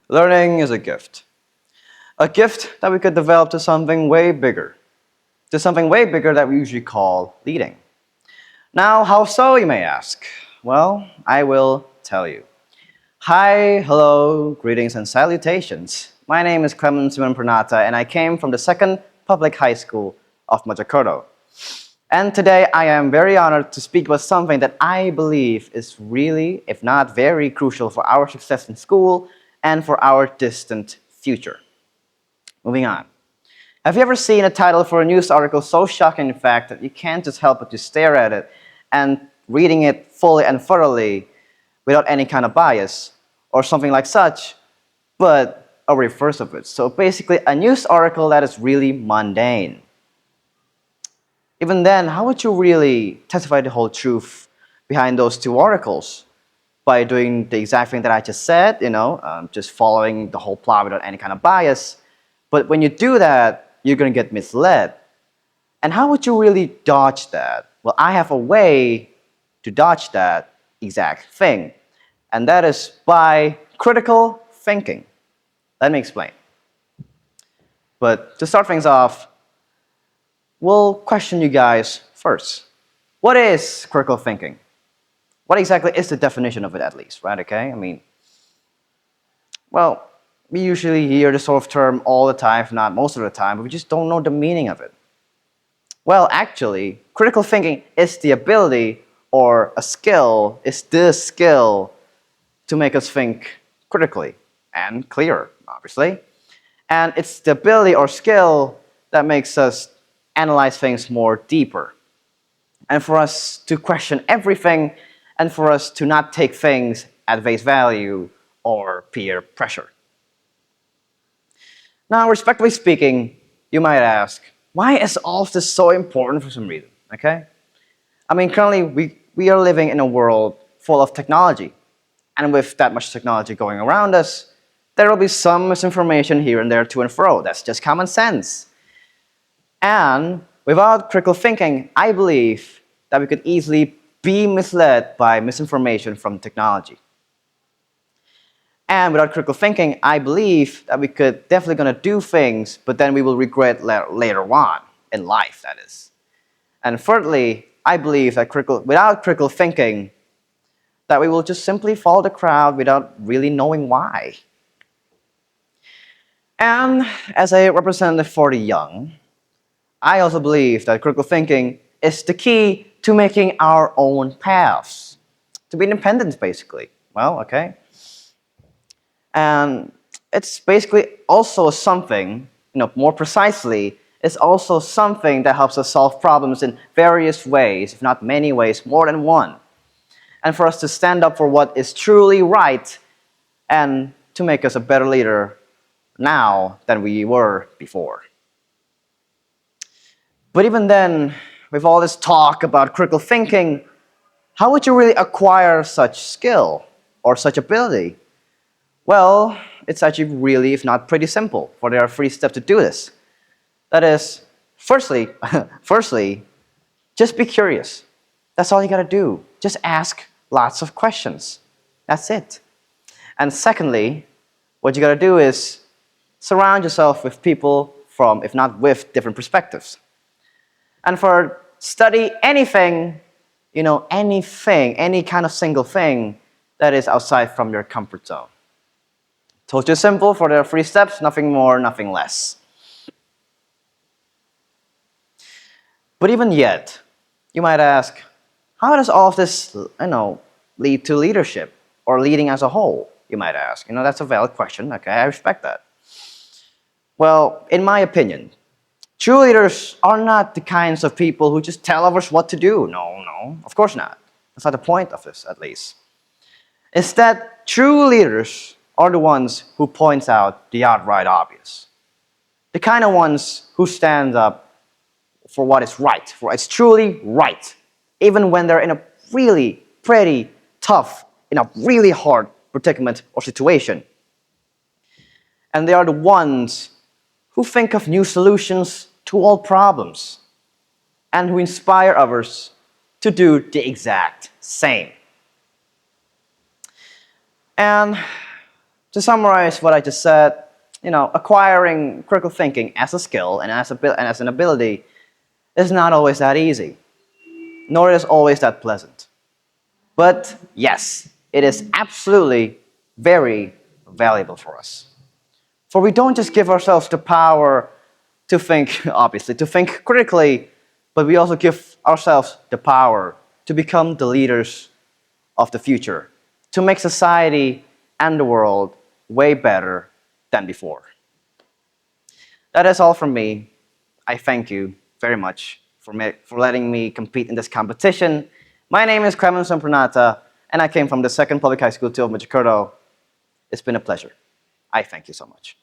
Learning is a gift. A gift that we could develop to something way bigger. To something way bigger that we usually call leading. Now, how so, you may ask? Well, I will tell you. Hi, hello, greetings and salutations. My name is Klemen and I came from the second public high school of Mojokerto. And today I am very honored to speak about something that I believe is really, if not very crucial for our success in school and for our distant future. Moving on. Have you ever seen a title for a news article so shocking in fact that you can't just help but to stare at it and reading it fully and thoroughly without any kind of bias or something like such, but a reverse of it. So basically a news article that is really mundane. Even then, how would you really testify the whole truth behind those two articles? By doing the exact thing that I just said, just following the whole plot without any kind of bias. But when you do that, you're going to get misled. And how would you really dodge that? Well, I have a way to dodge that exact thing. And that is by critical thinking. Let me explain. But to start things off, we'll question you guys first. What is critical thinking? What exactly is the definition of it, at least, right? Okay, well, we usually hear this sort of term all the time, if not most of the time, but we just don't know the meaning of it. Well, actually, critical thinking is the ability or a skill, is the skill to make us think critically and clear, obviously. And it's the ability or skill that makes us analyze things more deeper. And for us to question everything and for us to not take things at face value or peer pressure. Now, respectively speaking, you might ask, why is all of this so important for some reason, okay? Currently we are living in a world full of technology. And with that much technology going around us, there will be some misinformation here and there to and fro. That's just common sense. And without critical thinking, I believe that we could easily be misled by misinformation from technology. And without critical thinking, I believe that we could definitely gonna do things, but then we will regret later on in life, that is. And thirdly, I believe that without critical thinking, that we will just simply follow the crowd without really knowing why. And as a representative for the young, I also believe that critical thinking is the key to making our own paths, to be independent, basically. Well, okay. And it's basically also something, more precisely, it's also something that helps us solve problems in various ways, if not many ways, more than one. And for us to stand up for what is truly right and to make us a better leader now than we were before. But even then, with all this talk about critical thinking, how would you really acquire such skill or such ability? Well, it's actually really, if not pretty simple, for there are 3 steps to do this. That is, firstly, just be curious. That's all you gotta do. Just ask lots of questions. That's it. And secondly, what you gotta do is surround yourself with people from, if not with, different perspectives. And for study anything, any kind of single thing that is outside from your comfort zone. Told you simple, for there are 3 steps, nothing more, nothing less. But even yet, you might ask, how does all of this, lead to leadership or leading as a whole, you might ask. That's a valid question, okay, I respect that. Well, in my opinion, true leaders are not the kinds of people who just tell others what to do. No, of course not. That's not the point of this, at least. Instead, true leaders are the ones who point out the outright obvious. The kind of ones who stand up for what is right, for what's truly right, even when they're in a really pretty tough, in a really hard predicament or situation. And they are the ones who think of new solutions to all problems and who inspire others to do the exact same. And To summarize what I just said, acquiring critical thinking as a skill and as an ability is not always that easy, nor is it always that pleasant. But yes, it is absolutely very valuable for us. For we don't just give ourselves the power to think, obviously, to think critically, but we also give ourselves the power to become the leaders of the future, to make society and the world way better than before. That is all from me. I thank you very much for letting me compete in this competition. My name is Klemen and I came from the Second Public High School 2 of Mojokerto. It's been a pleasure. I thank you so much.